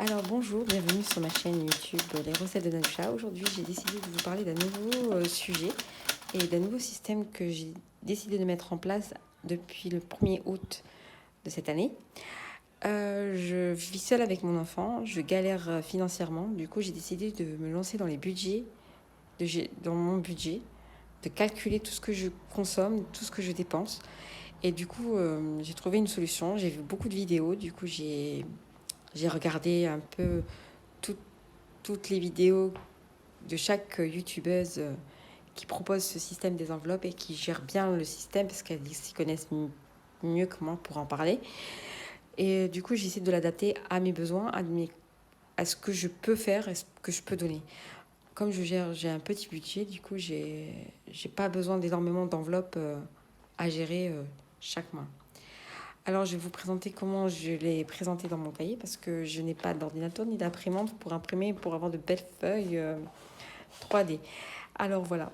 Alors bonjour, bienvenue sur ma chaîne YouTube Les recettes de Nanousha. Aujourd'hui j'ai décidé de vous parler d'un nouveau sujet et d'un nouveau système que j'ai décidé de mettre en place depuis le 1er août de cette année. Je vis seule avec mon enfant, je galère financièrement, du coup j'ai décidé de me lancer dans les budgets, dans mon budget, de calculer tout ce que je consomme, tout ce que je dépense. Et du coup j'ai trouvé une solution, j'ai vu beaucoup de vidéos, du coup j'ai regardé un peu tout- toutes les vidéos de chaque youtubeuse qui propose ce système des enveloppes et qui gère bien le système parce qu'elles s'y connaissent mieux que moi pour en parler. Et du coup, j'essaie de l'adapter à mes besoins, à ce que je peux faire et ce que je peux donner. Comme j'ai un petit budget, du coup, j'ai pas besoin d'énormément d'enveloppes à gérer chaque mois. Alors, je vais vous présenter comment je l'ai présenté dans mon cahier parce que je n'ai pas d'ordinateur ni d'imprimante pour imprimer et pour avoir de belles feuilles 3D. Alors voilà,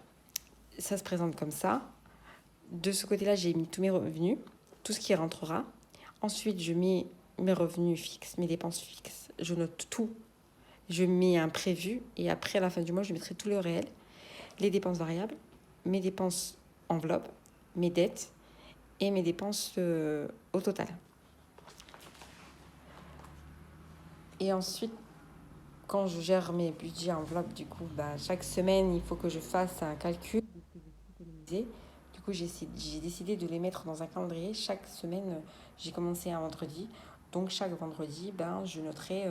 ça se présente comme ça. De ce côté-là, j'ai mis tous mes revenus, tout ce qui rentrera. Ensuite, je mets mes revenus fixes, mes dépenses fixes. Je note tout. Je mets un prévu et après, à la fin du mois, je mettrai tout le réel. Les dépenses variables, mes dépenses enveloppe, mes dettes et mes dépenses au total. Et ensuite, quand je gère mes budgets enveloppe, du coup, chaque semaine, il faut que je fasse un calcul. Du coup, j'ai décidé de les mettre dans un calendrier. Chaque semaine, j'ai commencé un vendredi. Donc, chaque vendredi, je noterai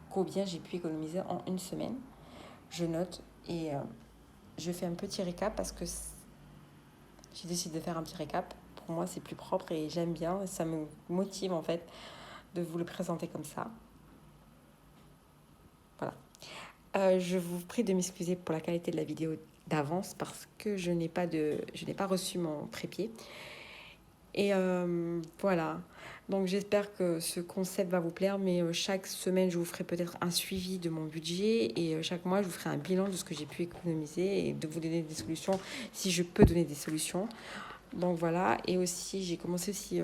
combien j'ai pu économiser en une semaine. Je note et je fais un petit récap parce que j'ai décidé de faire un petit récap. Pour moi, c'est plus propre et j'aime bien. Ça me motive en fait de vous le présenter comme ça. Voilà. Je vous prie de m'excuser pour la qualité de la vidéo d'avance parce que je n'ai pas reçu mon trépied. Et voilà. Donc j'espère que ce concept va vous plaire, mais chaque semaine, je vous ferai peut-être un suivi de mon budget et chaque mois, je vous ferai un bilan de ce que j'ai pu économiser et de vous donner des solutions si je peux donner des solutions. Donc voilà. Et aussi, j'ai commencé aussi,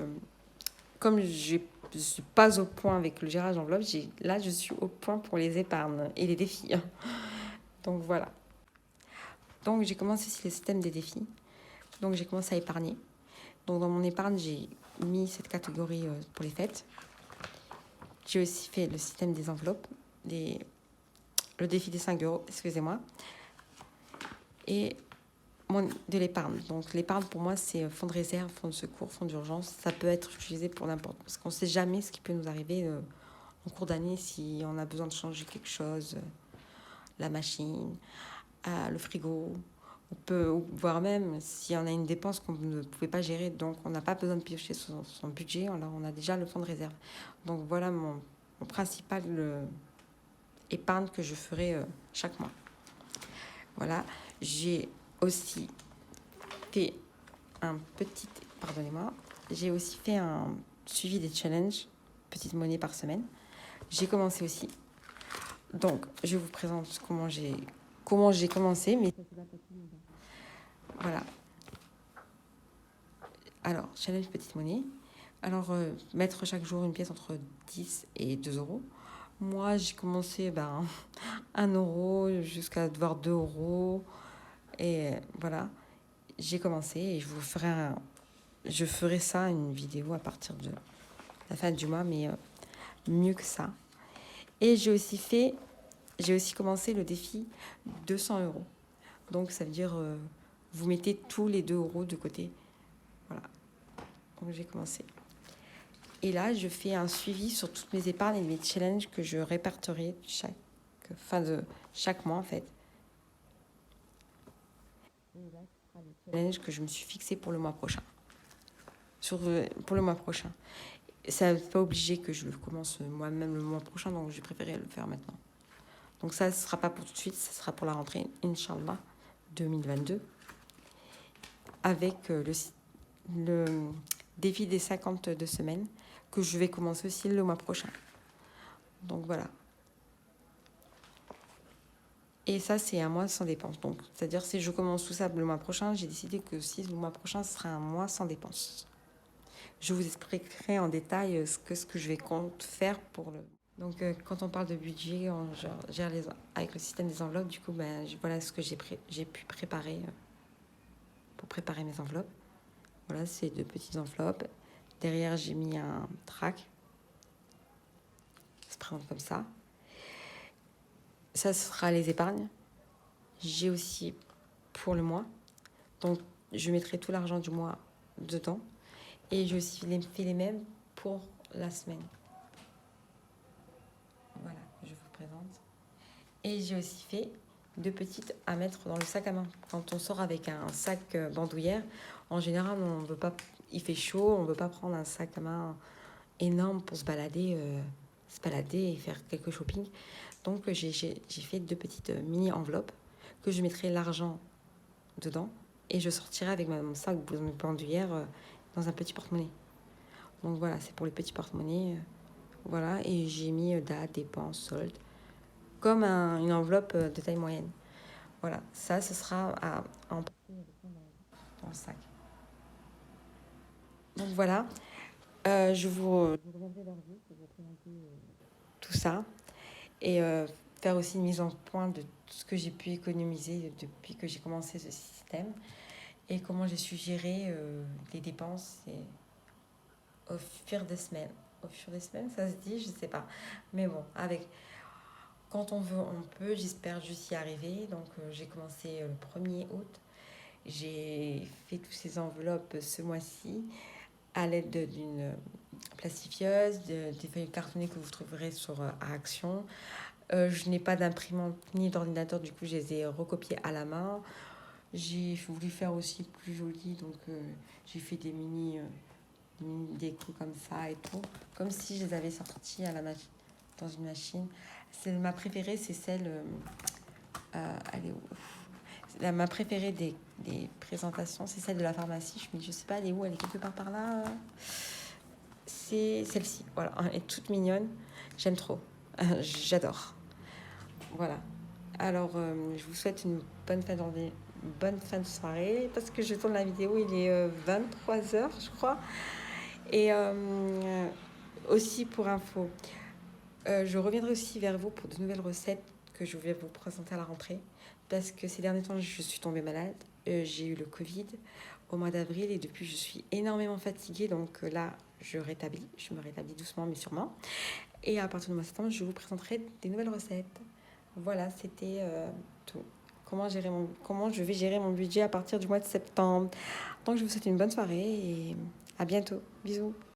comme je ne suis pas au point avec le gérage d'enveloppe, là, je suis au point pour les épargnes et les défis. Donc voilà. Donc j'ai commencé aussi le système des défis. Donc j'ai commencé à épargner. Donc dans mon épargne, j'ai mis cette catégorie pour les fêtes. J'ai aussi fait le système des enveloppes, le défi des 5 euros, excusez-moi, et de l'épargne. Donc l'épargne pour moi, c'est fonds de réserve, fonds de secours, fonds d'urgence. Ça peut être utilisé pour n'importe quoi, parce qu'on ne sait jamais ce qui peut nous arriver en cours d'année si on a besoin de changer quelque chose, la machine, le frigo. On peut, voire même si on a une dépense qu'on ne pouvait pas gérer, donc on n'a pas besoin de piocher son budget, alors on a déjà le fonds de réserve. Donc voilà mon principal épargne que je ferai chaque mois. Voilà, j'ai aussi fait j'ai aussi fait un suivi des challenges, petite monnaie par semaine. J'ai commencé aussi. Donc, je vous présente comment j'ai commencé, mais voilà. Alors, challenge petite monnaie. Alors, mettre chaque jour une pièce entre 10 et 2 euros. Moi, j'ai commencé 1 euro jusqu'à devoir 2 euros. Et voilà, j'ai commencé et je ferai ça, une vidéo à partir de la fin du mois, mais mieux que ça. Et j'ai aussi commencé le défi 200 euros. Donc, ça veut dire, vous mettez tous les 2 euros de côté. Voilà, donc j'ai commencé. Et là, je fais un suivi sur toutes mes épargnes et mes challenges que je répertorie fin de chaque mois, en fait. Challenge que je me suis fixé pour le mois prochain. Pour le mois prochain. Ça n'est pas obligé que je le commence moi-même le mois prochain, donc j'ai préféré le faire maintenant. Donc ça ne sera pas pour tout de suite, ça sera pour la rentrée, Inch'Allah, 2022, avec le défi des 52 semaines que je vais commencer aussi le mois prochain. Donc voilà. Et ça, c'est un mois sans dépenses. Donc, c'est-à-dire, si je commence tout ça le mois prochain, j'ai décidé que si le mois prochain, ce sera un mois sans dépenses. Je vous expliquerai en détail ce que je vais compte faire pour Donc, quand on parle de budget, on gère avec le système des enveloppes. Du coup, voilà ce que j'ai pu préparer pour préparer mes enveloppes. Voilà, c'est de petites enveloppes. Derrière, j'ai mis un track. Ça se présente comme ça. Ça sera les épargnes. J'ai aussi pour le mois. Donc, je mettrai tout l'argent du mois dedans. Et j'ai aussi fait les mêmes pour la semaine. Voilà, je vous présente. Et j'ai aussi fait deux petites à mettre dans le sac à main. Quand on sort avec un sac bandoulière, en général, on veut pas, il fait chaud, on ne veut pas prendre un sac à main énorme pour se balader et faire quelques shopping. Donc, j'ai fait deux petites mini enveloppes que je mettrai l'argent dedans et je sortirai avec mon sac bandoulière dans un petit porte-monnaie. Donc voilà, c'est pour les petits porte-monnaies. Voilà, et j'ai mis date, dépenses, solde, comme une enveloppe de taille moyenne. Voilà, ça, ce sera à emporter dans le sac. Donc voilà, je vous reviendrai vers vous pour vous présenter tout ça et faire aussi une mise en point de tout ce que j'ai pu économiser depuis que j'ai commencé ce système et comment j'ai su gérer les dépenses au fur des semaines. Au fur des semaines, ça se dit, je sais pas. Mais bon, quand on veut, on peut. J'espère juste y arriver. Donc, j'ai commencé le 1er août. J'ai fait toutes ces enveloppes ce mois-ci à l'aide d'une plastifieuse, des feuilles cartonnées que vous trouverez sur Action. Je n'ai pas d'imprimante ni d'ordinateur, du coup, je les ai recopiées à la main. J'ai voulu faire aussi plus joli, donc j'ai fait des mini déco comme ça et tout, comme si je les avais sortis dans une machine. Ma préférée, c'est celle... elle est où? Ma préférée des présentations, c'est celle de la pharmacie. Je sais pas, elle est où? Elle est quelque part par là. C'est celle-ci. Voilà, elle est toute mignonne. J'aime trop. J'adore. Voilà. Alors, je vous souhaite une bonne fin de journée, une bonne fin de soirée, parce que je tourne la vidéo, il est 23h, je crois. Et aussi pour info, je reviendrai aussi vers vous pour de nouvelles recettes que je vais vous présenter à la rentrée, parce que ces derniers temps, je suis tombée malade. J'ai eu le Covid au mois d'avril et depuis, je suis énormément fatiguée. Donc là, je me rétablis doucement mais sûrement. Et à partir du mois de septembre, je vous présenterai des nouvelles recettes. Voilà, c'était tout. Comment je vais gérer mon budget à partir du mois de septembre. Donc, je vous souhaite une bonne soirée et à bientôt. Bisous.